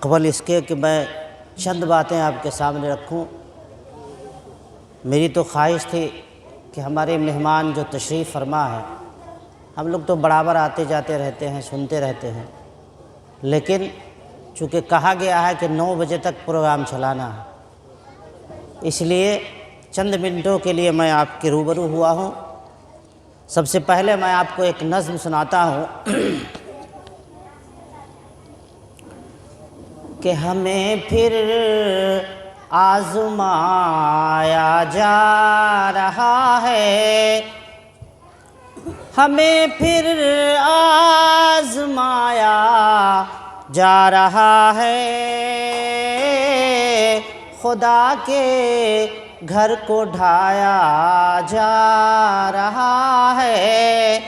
قبل اس کے کہ میں چند باتیں آپ کے سامنے رکھوں، میری تو خواہش تھی کہ ہمارے مہمان جو تشریف فرما ہے، ہم لوگ تو برابر آتے جاتے رہتے ہیں، سنتے رہتے ہیں، لیکن چونکہ کہا گیا ہے کہ 9 بجے تک پروگرام چلانا ہے، اس لیے چند منٹوں کے لیے میں آپ کے روبرو ہوا ہوں۔ سب سے پہلے میں آپ کو ایک نظم سناتا ہوں کہ ہمیں پھر آزمایا جا رہا ہے، ہمیں پھر آزمایا جا رہا ہے، خدا کے گھر کو ڈھایا جا رہا ہے،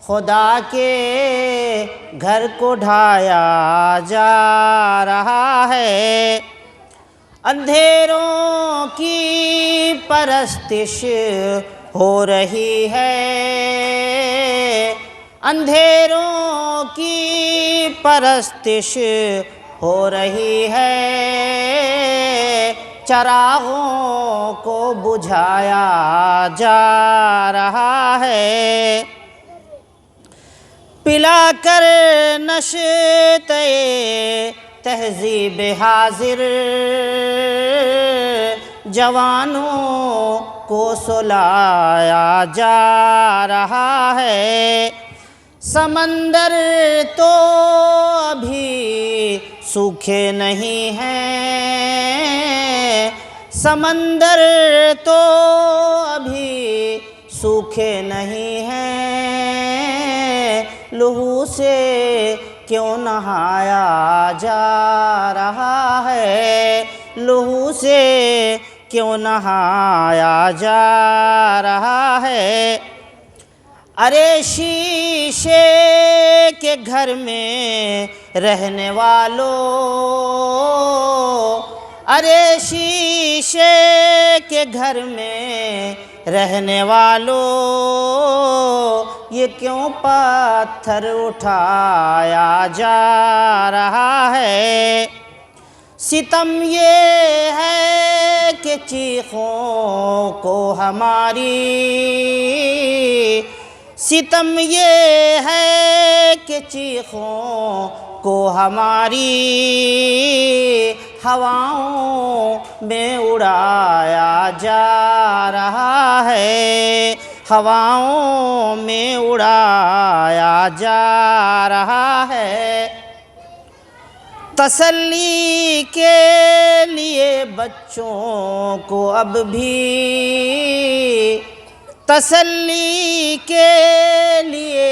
خدا کے گھر کو ڈھایا جا رہا ہے، اندھیروں کی پرستش ہو رہی ہے، اندھیروں کی پرستش ہو رہی ہے، چراغوں کو بجھایا جا رہا ہے، پلا کر نشتے تہذیب حاضر جوانوں کو سلایا جا رہا ہے، سمندر تو ابھی سوکھے نہیں ہیں، سمندر تو ابھی سوکھے نہیں ہیں، لہو سے کیوں نہایا جا رہا ہے، لہو سے کیوں نہایا جا رہا ہے، ارے شیشے کے گھر میں رہنے والوں، ارے شیشے کے گھر میں رہنے والوں، یہ کیوں پتھر اٹھایا جا رہا ہے، ستم یہ ہے کہ چیخوں کو ہماری، ستم یہ ہے کہ چیخوں کو ہماری ہواؤں میں اڑایا جا رہا ہے، ہواؤں میں اڑایا جا رہا ہے، تسلی کے لیے بچوں کو اب بھی، تسلی کے لیے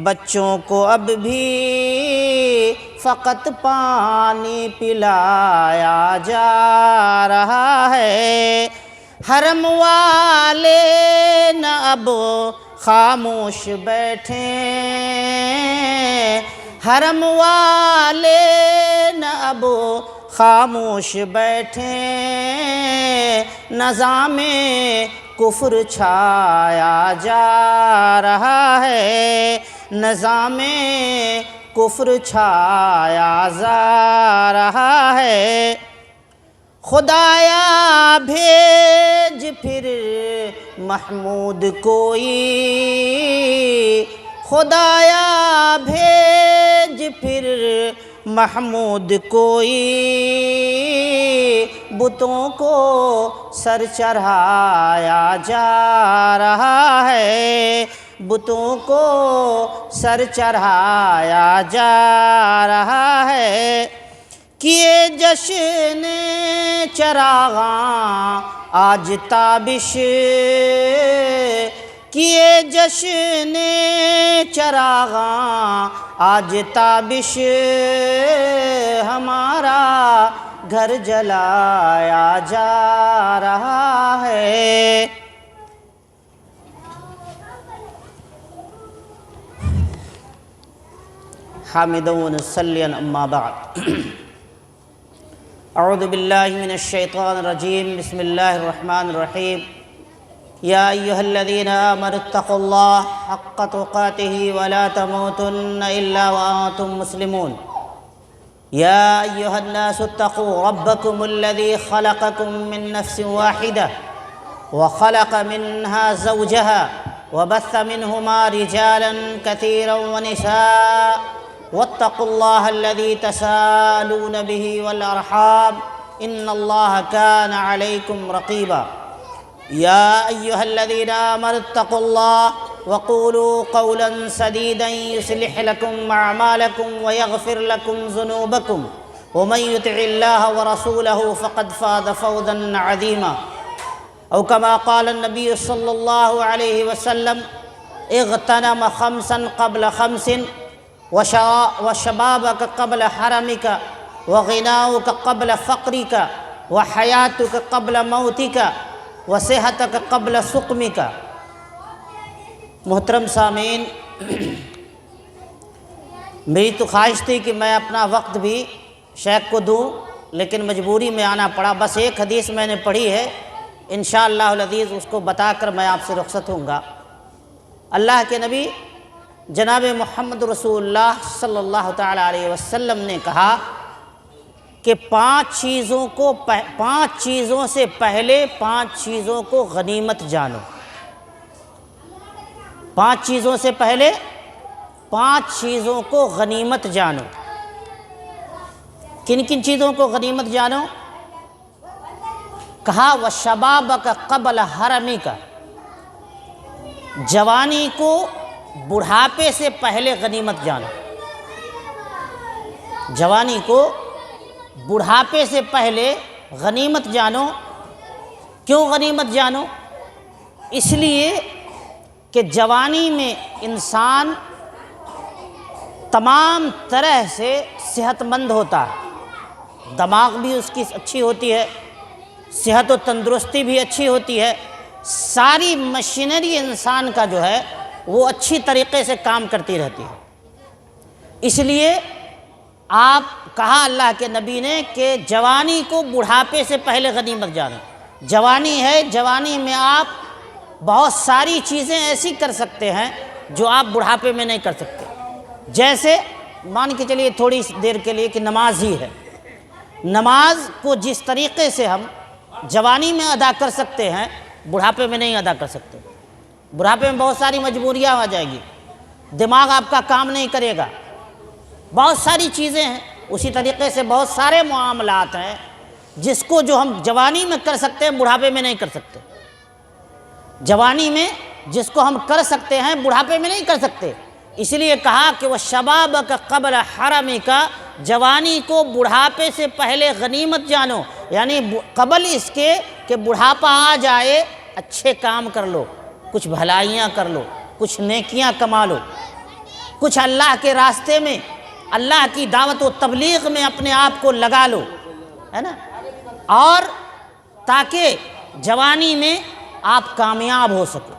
بچوں کو اب بھی فقط پانی پلایا جا رہا ہے، حرم والے نہ اب خاموش بیٹھیں، حرم والے نہ اب خاموش بیٹھیں، نظام کفر چھایا جا رہا ہے، نظام کفر چھایا جا رہا ہے، خدایا بھیج پھر محمود کوئی، خدایا بھیج پھر محمود کوئی، بتوں کو سر چڑھایا جا رہا ہے، بتوں کو سر چڑھایا جا رہا ہے، کیے جشن چراغاں آج تابش، کیے جشن چراغاں آج تابش، ہمارا گھر جلایا جا رہا ہے، حامدون صلی اما بعد اعوذ باللہ من الشیطان الرجیم بسم اللہ الرحمن الرحیم یا ایہا الذین آمنوا اتقوا اللہ حق تقاتہ ولا تموتن الا وانتم مسلمون۔ يا أيها الناس اتقوا ربكم الذي خلقكم من نفس واحدة وخلق منها زوجها وبث منهما رجالا كثيرا ونساء واتقوا الله الذي تساءلون به والأرحام إن الله كان عليكم رقيبا يا أيها الذين آمنوا اتقوا الله وقولوا قولا سديدا يصلح لكم أعمالكم ويغفر لكم ذنوبكم ومن يطع الله ورسوله فقد فاز فوزا عظيما أو كما قال النبي صلى الله عليه وسلم اغتنم خمسا قبل خمس وشبابك قبل حرمك وغناؤك قبل فقرك وحياتك قبل موتك وصحتك قبل سقمك۔ محترم سامعین، میری تو خواہش تھی کہ میں اپنا وقت بھی شیخ کو دوں، لیکن مجبوری میں آنا پڑا۔ بس ایک حدیث میں نے پڑھی ہے، انشاءاللہ العزیز اس کو بتا کر میں آپ سے رخصت ہوں گا۔ اللہ کے نبی جناب محمد رسول اللہ صلی اللہ تعالیٰ علیہ وسلم نے کہا کہ پانچ چیزوں سے پہلے پانچ چیزوں کو غنیمت جانو۔ پانچ چیزوں سے پہلے پانچ چیزوں کو غنیمت جانو۔ کن کن چیزوں کو غنیمت جانو؟ کہا وَشَبَابَكَ قَبْلَ حَرَمِكَ، جوانی کو بڑھاپے سے پہلے غنیمت جانو۔ جوانی کو بڑھاپے سے پہلے غنیمت جانو۔ کیوں غنیمت جانو؟ اس لیے کہ جوانی میں انسان تمام طرح سے صحت مند ہوتا ہے، دماغ بھی اس کی اچھی ہوتی ہے، صحت و تندرستی بھی اچھی ہوتی ہے، ساری مشینری انسان کا جو ہے وہ اچھی طریقے سے کام کرتی رہتی ہے۔ اس لیے آپ کہا اللہ کے نبی نے کہ جوانی کو بڑھاپے سے پہلے غنیمت جانو۔ جوانی ہے، جوانی میں آپ بہت ساری چیزیں ایسی کر سکتے ہیں جو آپ بڑھاپے میں نہیں کر سکتے۔ جیسے مان کے چلیے تھوڑی دیر کے لیے کہ نماز ہی ہے، نماز کو جس طریقے سے ہم جوانی میں ادا کر سکتے ہیں بڑھاپے میں نہیں ادا کر سکتے۔ بڑھاپے میں بہت ساری مجبوریاں آ جائیں گی، دماغ آپ کا کام نہیں کرے گا، بہت ساری چیزیں ہیں۔ اسی طریقے سے بہت سارے معاملات ہیں جس کو جو ہم جوانی میں کر سکتے ہیں بڑھاپے میں نہیں کر سکتے۔ جوانی میں جس کو ہم کر سکتے ہیں بڑھاپے میں نہیں کر سکتے۔ اس لیے کہا کہ وَشَبَابَكَ قَبْلَ حَرَمِكَ، جوانی کو بڑھاپے سے پہلے غنیمت جانو، یعنی قبل اس کے کہ بڑھاپا آ جائے اچھے کام کر لو، کچھ بھلائیاں کر لو، کچھ نیکیاں کما لو، کچھ اللہ کے راستے میں اللہ کی دعوت و تبلیغ میں اپنے آپ کو لگا لو، ہے نا، اور تاکہ جوانی میں آپ کامیاب ہو سکو۔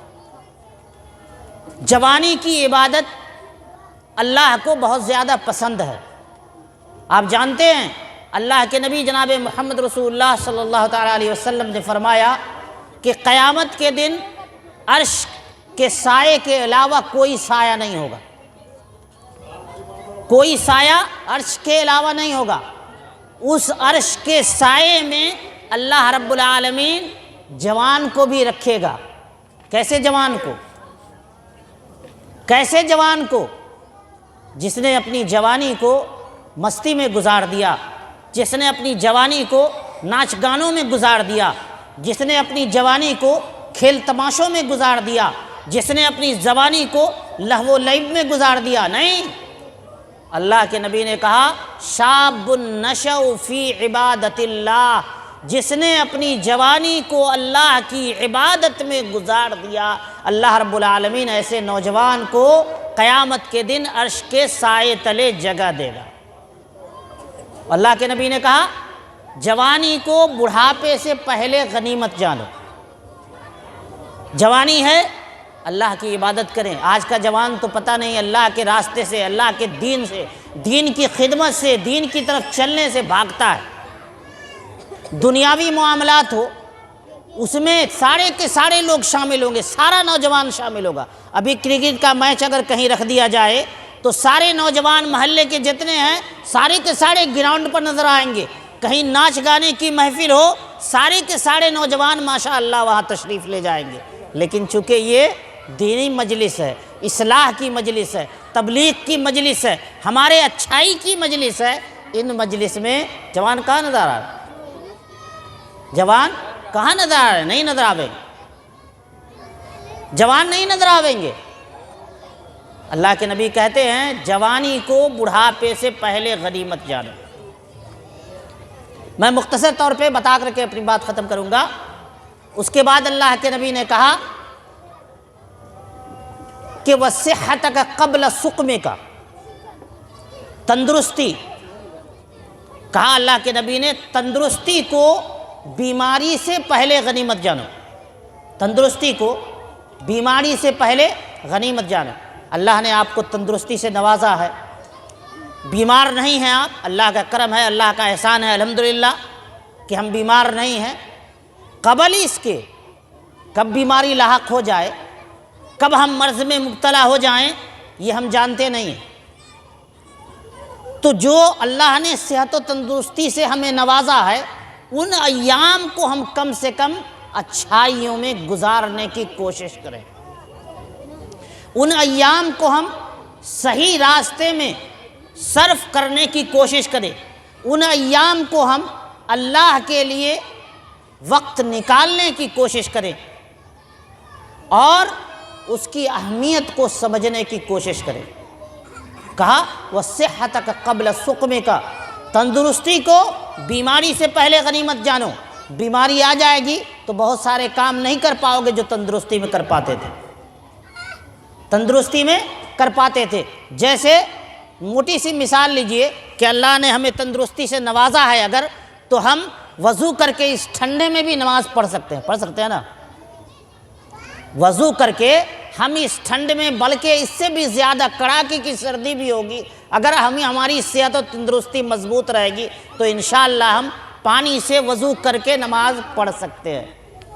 جوانی کی عبادت اللہ کو بہت زیادہ پسند ہے۔ آپ جانتے ہیں اللہ کے نبی جناب محمد رسول اللہ صلی اللہ تعالیٰ علیہ وسلم نے فرمایا کہ قیامت کے دن عرش کے سائے کے علاوہ کوئی سایہ نہیں ہوگا، کوئی سایہ عرش کے علاوہ نہیں ہوگا۔ اس عرش کے سائے میں اللہ رب العالمین جوان کو بھی رکھے گا۔ کیسے جوان کو؟ کیسے جوان کو؟ جس نے اپنی جوانی کو مستی میں گزار دیا، جس نے اپنی جوانی کو ناچ گانوں میں گزار دیا، جس نے اپنی جوانی کو کھیل تماشوں میں گزار دیا، جس نے اپنی جوانی کو لہو و لعب میں گزار دیا، نہیں۔ اللہ کے نبی نے کہا شاب نشأ فی عبادت اللہ، جس نے اپنی جوانی کو اللہ کی عبادت میں گزار دیا، اللہ رب العالمین ایسے نوجوان کو قیامت کے دن عرش کے سائے تلے جگہ دے گا۔ اللہ کے نبی نے کہا جوانی کو بڑھاپے سے پہلے غنیمت جانو۔ جوانی ہے اللہ کی عبادت کریں۔ آج کا جوان تو پتہ نہیں اللہ کے راستے سے، اللہ کے دین سے، دین کی خدمت سے، دین کی طرف چلنے سے بھاگتا ہے۔ دنیاوی معاملات ہو اس میں سارے کے سارے لوگ شامل ہوں گے، سارا نوجوان شامل ہوگا۔ ابھی کرکٹ کا میچ اگر کہیں رکھ دیا جائے تو سارے نوجوان محلے کے جتنے ہیں سارے کے سارے گراؤنڈ پر نظر آئیں گے، کہیں ناچ گانے کی محفل ہو سارے کے سارے نوجوان ماشاءاللہ وہاں تشریف لے جائیں گے۔ لیکن چونکہ یہ دینی مجلس ہے، اصلاح کی مجلس ہے، تبلیغ کی مجلس ہے، ہمارے اچھائی کی مجلس ہے، ان مجلس میں جوان کہاں نظر آ رہا ہے؟ جوان کہاں نظر آ رہے ہیں؟ نہیں نظر آویں گے، جوان نہیں نظر آویں گے۔ اللہ کے نبی کہتے ہیں جوانی کو بڑھاپے سے پہلے غنیمت جانو۔ میں مختصر طور پہ بتا کر کے اپنی بات ختم کروں گا۔ اس کے بعد اللہ کے نبی نے کہا کہ وَصِحَّتَكَ قَبْلَ سُقْمِكَ، تندرستی، کہا اللہ کے نبی نے تندرستی کو بیماری سے پہلے غنیمت جانو، تندرستی کو بیماری سے پہلے غنیمت جانو۔ اللہ نے آپ کو تندرستی سے نوازا ہے، بیمار نہیں ہیں آپ، اللہ کا کرم ہے، اللہ کا احسان ہے الحمدللہ کہ ہم بیمار نہیں ہیں۔ قبل اس کے کب بیماری لاحق ہو جائے، کب ہم مرض میں مبتلا ہو جائیں، یہ ہم جانتے نہیں ہیں۔ تو جو اللہ نے صحت و تندرستی سے ہمیں نوازا ہے ان ایام کو ہم کم سے کم اچھائیوں میں گزارنے کی کوشش کریں، ان ایام کو ہم صحیح راستے میں صرف کرنے کی کوشش کریں، ان ایام کو ہم اللہ کے لیے وقت نکالنے کی کوشش کریں اور اس کی اہمیت کو سمجھنے کی کوشش کریں۔ کہا وَصِحَّتَكَ قَبْلَ سُقْمِكَ، تندرستی کو بیماری سے پہلے غنیمت جانو۔ بیماری آ جائے گی تو بہت سارے کام نہیں کر پاؤ گے جو تندرستی میں کر پاتے تھے، تندرستی میں کر پاتے تھے۔ جیسے موٹی سی مثال لیجئے کہ اللہ نے ہمیں تندرستی سے نوازا ہے اگر، تو ہم وضو کر کے اس ٹھنڈے میں بھی نماز پڑھ سکتے ہیں نا، وضو کر کے ہم اس ٹھنڈ میں، بلکہ اس سے بھی زیادہ کڑاکے کی سردی بھی ہوگی، اگر ہماری صحت و تندرستی مضبوط رہے گی تو انشاءاللہ ہم پانی سے وضو کر کے نماز پڑھ سکتے ہیں۔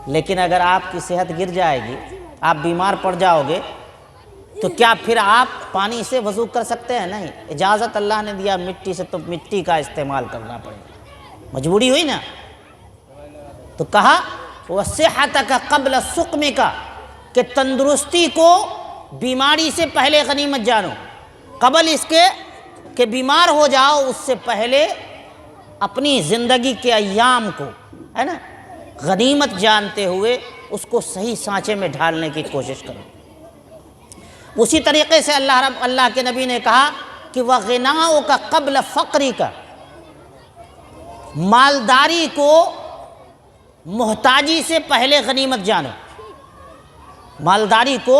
لیکن اگر آپ کی صحت گر جائے گی، آپ بیمار پڑ جاؤ گے، تو کیا پھر آپ پانی سے وضو کر سکتے ہیں؟ نہیں، اجازت اللہ نے دیا مٹی سے، تو مٹی کا استعمال کرنا پڑے گا، مجبوری ہوئی نا۔ تو کہا وَصِحَّتَكَ قَبْلَ سُقْمِكَ، کہ تندرستی کو بیماری سے پہلے غنیمت جانو، قبل اس کے کہ بیمار ہو جاؤ اس سے پہلے اپنی زندگی کے ایام کو، ہے نا، غنیمت جانتے ہوئے اس کو صحیح سانچے میں ڈھالنے کی کوشش کرو۔ اسی طریقے سے اللہ کے نبی نے کہا کہ وَغِنَاؤُكَ قَبْلَ فَقْرِكَ، مالداری کو محتاجی سے پہلے غنیمت جانو، مالداری کو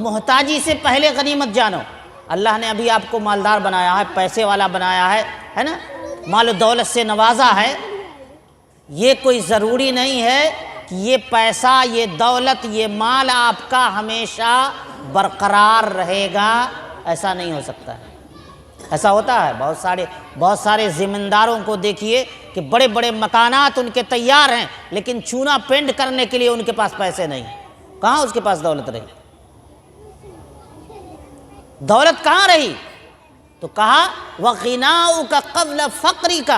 محتاجی سے پہلے غنیمت جانو۔ اللہ نے ابھی آپ کو مالدار بنایا ہے، پیسے والا بنایا ہے نا، مال و دولت سے نوازا ہے، یہ کوئی ضروری نہیں ہے کہ یہ پیسہ، یہ دولت، یہ مال آپ کا ہمیشہ برقرار رہے گا، ایسا نہیں ہو سکتا ہے۔ ایسا ہوتا ہے بہت سارے زمینداروں کو دیکھیے کہ بڑے بڑے مکانات ان کے تیار ہیں، لیکن چونا پینٹ کرنے کے لیے ان کے پاس پیسے نہیں، کہاں اس کے پاس دولت رہی؟ دولت کہاں رہی؟ تو کہا وَغِنَاؤُكَ قَبْلَ فَقْرِكَ،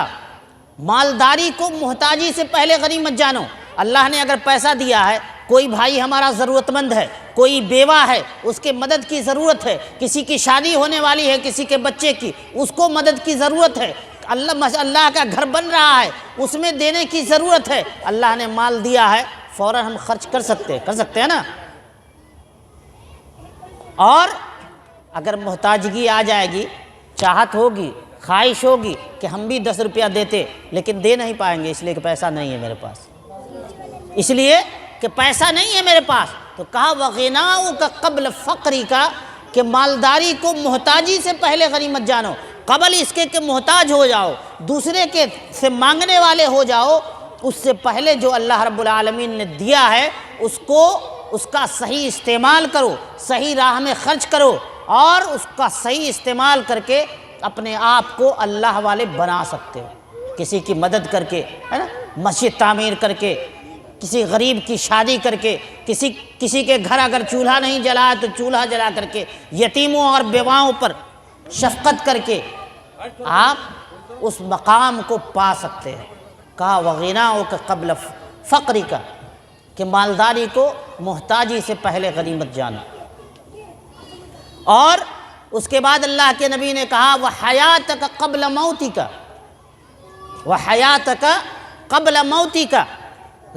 مالداری کو محتاجی سے پہلے غنیمت جانو۔ اللہ نے اگر پیسہ دیا ہے، کوئی بھائی ہمارا ضرورت مند ہے، کوئی بیوہ ہے، اس کے مدد کی ضرورت ہے، کسی کی شادی ہونے والی ہے، کسی کے بچے کی، اس کو مدد کی ضرورت ہے، اللہ کا گھر بن رہا ہے، اس میں دینے کی ضرورت ہے، اللہ نے مال دیا ہے، فوراً ہم خرچ کر سکتے ہیں نا۔ اور اگر محتاجگی آ جائے گی، چاہت ہوگی، خواہش ہوگی کہ ہم بھی 10 روپیہ دیتے، لیکن دے نہیں پائیں گے، اس لیے کہ پیسہ نہیں ہے میرے پاس، اس لیے کہ پیسہ نہیں ہے میرے پاس۔ تو کہا وَغِنَاؤُكَ قَبْلَ فَقْرِكَ، کہ مالداری کو محتاجی سے پہلے غنیمت جانو، قبل اس کے کہ محتاج ہو جاؤ، دوسرے کے سے مانگنے والے ہو جاؤ، اس سے پہلے جو اللہ رب العالمین نے دیا ہے اس کا صحیح استعمال کرو، صحیح راہ میں خرچ کرو، اور اس کا صحیح استعمال کر کے اپنے آپ کو اللہ والے بنا سکتے ہو، کسی کی مدد کر کے، ہے نا، مسجد تعمیر کر کے، کسی غریب کی شادی کر کے، کسی کے گھر اگر چولہا نہیں جلا تو چولہا جلا کر کے، یتیموں اور بیواؤں پر شفقت کر کے آپ اس مقام کو پا سکتے ہیں۔ کہا وغناؤک قبل فقرک، کہ مالداری کو محتاجی سے پہلے غنیمت جانا۔ اور اس کے بعد اللہ کے نبی نے کہا وحیاتک قبل موتک، وحیاتک قبل موتک،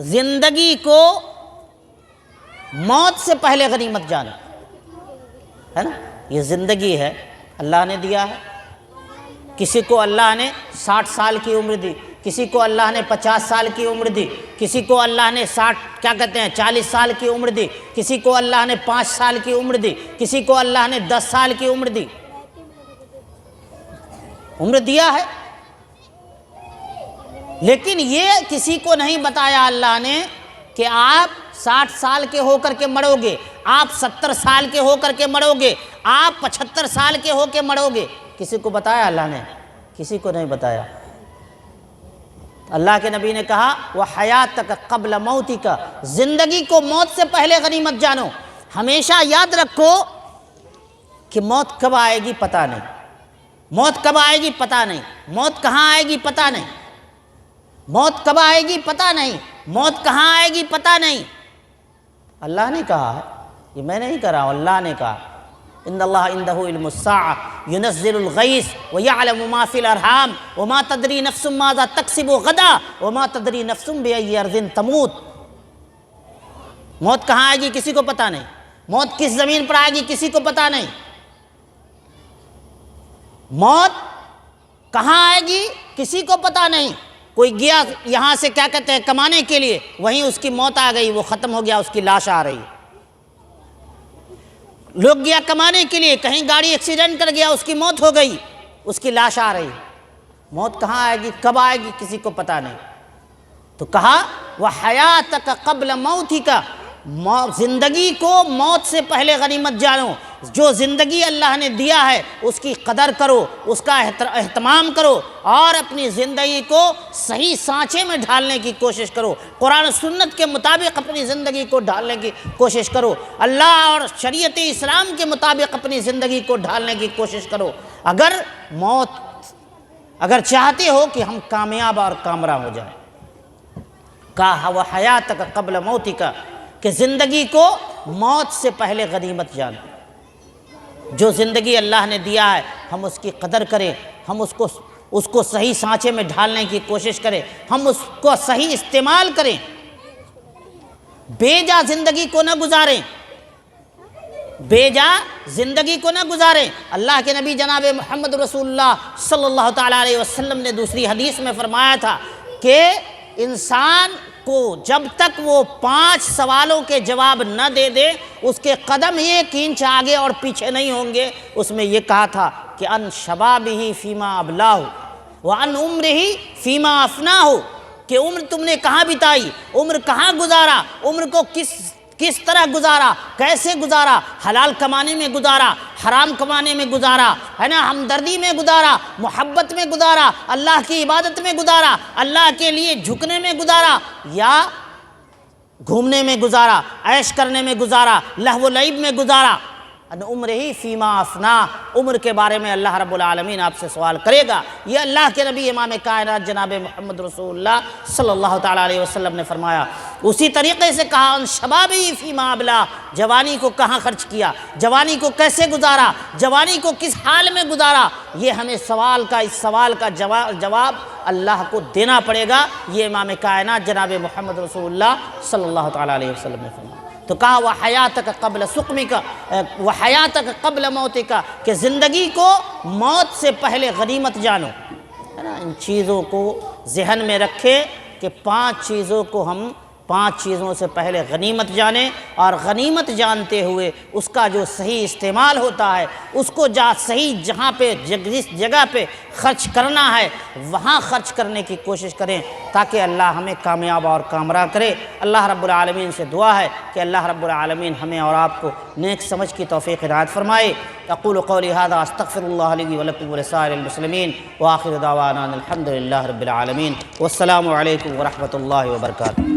زندگی کو موت سے پہلے غنیمت جانا ہے نا۔ یہ زندگی ہے اللہ نے دیا ہے، کسی کو اللہ نے 60 سال کی عمر دی، کسی کو اللہ نے 50 سال کی عمر دی، کسی کو اللہ نے 40 سال کی عمر دی، کسی کو اللہ نے 5 سال کی عمر دی، کسی کو اللہ نے 10 سال کی عمر دی، عمر دیا ہے۔ لیکن یہ کسی کو نہیں بتایا اللہ نے کہ آپ 60 سال کے ہو کر کے مرو گے، آپ 70 سال کے ہو کر کے مرو گے، آپ 75 سال کے ہو کے مرو گے۔ کسی کو بتایا اللہ نے؟ کسی کو نہیں بتایا۔ اللہ کے نبی نے کہا وحیاتک قبل موتک، زندگی کو موت سے پہلے غنیمت جانو۔ ہمیشہ یاد رکھو کہ موت کب آئے گی پتہ نہیں، موت کب آئے گی پتہ نہیں، موت کہاں آئے گی پتہ نہیں، موت کب آئے گی پتہ نہیں، موت کہاں آئے گی پتہ نہیں۔ اللہ نے کہا ہے، یہ میں نہیں کہہ رہا ہوں، اللہ نے کہا ان اللہ عنده علم الساعة ينزل الغیث ويعلم ما في الارحام وما تدری نفس ماذا تکسب غدا وما تدری نفس بأي ارض تموت۔ موت کہاں آئے گی کسی کو پتہ نہیں، موت کس زمین پر آئے گی کسی کو پتہ نہیں، موت کہاں آئے گی کسی کو پتہ نہیں۔ کوئی گیا یہاں سے کیا کہتے ہیں کمانے کے لیے، وہیں اس کی موت آ گئی، وہ ختم ہو گیا، اس کی لاش آ رہی ہے۔ لوگ گیا کمانے کے لیے، کہیں گاڑی ایکسیڈنٹ کر گیا، اس کی موت ہو گئی، اس کی لاش آ رہی ہے۔ موت کہاں آئے گی کب آئے گی کسی کو پتہ نہیں۔ تو کہا وحیاتک قبل موتک، زندگی کو موت سے پہلے غنیمت جانو۔ جو زندگی اللہ نے دیا ہے اس کی قدر کرو، اس کا اہتمام کرو، اور اپنی زندگی کو صحیح سانچے میں ڈھالنے کی کوشش کرو، قرآن و سنت کے مطابق اپنی زندگی کو ڈھالنے کی کوشش کرو، اللہ اور شریعت اسلام کے مطابق اپنی زندگی کو ڈھالنے کی کوشش کرو۔ اگر چاہتے ہو کہ ہم کامیاب اور کامراں ہو جائیں، کہا وحیاتک قبل موتک، کہ زندگی کو موت سے پہلے غنیمت جانو۔ جو زندگی اللہ نے دیا ہے ہم اس کی قدر کریں، ہم اس کو صحیح سانچے میں ڈھالنے کی کوشش کریں، ہم اس کو صحیح استعمال کریں، بے جا زندگی کو نہ گزاریں، بے جا زندگی کو نہ گزاریں۔ اللہ کے نبی جناب محمد رسول اللہ صلی اللہ تعالیٰ علیہ وسلم نے دوسری حدیث میں فرمایا تھا کہ انسان کو جب تک وہ 5 سوالوں کے جواب نہ دے دے اس کے قدم 1 انچ آگے اور پیچھے نہیں ہوں گے۔ اس میں یہ کہا تھا کہ ان شبابہ فیما ابلاہ وان عمرہ فیما افناہ، کہ عمر تم نے کہاں بتائی، عمر کہاں گزارا، عمر کو کس طرح گزارا، کیسے گزارا، حلال کمانے میں گزارا، حرام کمانے میں گزارا، ہے نا، ہمدردی میں گزارا، محبت میں گزارا، اللہ کی عبادت میں گزارا، اللہ کے لیے جھکنے میں گزارا، یا گھومنے میں گزارا، عیش کرنے میں گزارا، لہو و لعب میں گزارا۔ ان عمرہ فیما افنا، عمر کے بارے میں اللہ رب العالمین آپ سے سوال کرے گا۔ یہ اللہ کے نبی امام کائنات جناب محمد رسول اللہ صلی اللہ تعالیٰ علیہ وسلم نے فرمایا۔ اسی طریقے سے کہا ان شبابی فیما ابلا، جوانی کو کہاں خرچ کیا، جوانی کو کیسے گزارا، جوانی کو کس حال میں گزارا، یہ ہمیں اس سوال کا جواب اللہ کو دینا پڑے گا۔ یہ امام کائنات جناب محمد رسول اللہ صلی اللہ تعالیٰ علیہ وسلم نے فرمایا۔ تو کہا وحیاتک قبل سقمک وحیاتک قبل موتک، کہ زندگی کو موت سے پہلے غنیمت جانو، ہے نا۔ ان چیزوں کو ذہن میں رکھے کہ 5 چیزوں کو ہم 5 چیزوں سے پہلے غنیمت جانیں، اور غنیمت جانتے ہوئے اس کا جو صحیح استعمال ہوتا ہے اس کو صحیح جس جگہ پہ خرچ کرنا ہے وہاں خرچ کرنے کی کوشش کریں، تاکہ اللہ ہمیں کامیاب اور کامراں کرے۔ اللہ رب العالمین سے دعا ہے کہ اللہ رب العالمین ہمیں اور آپ کو نیک سمجھ کی توفیق عنایت فرمائے۔ اقول قولی ھذا استغفر اللہ لی ولکم ولسائر المسلمین وآخر دعوانا الحمد للہ رب العالمین، والسلام علیکم ورحمۃ اللہ وبرکاتہ۔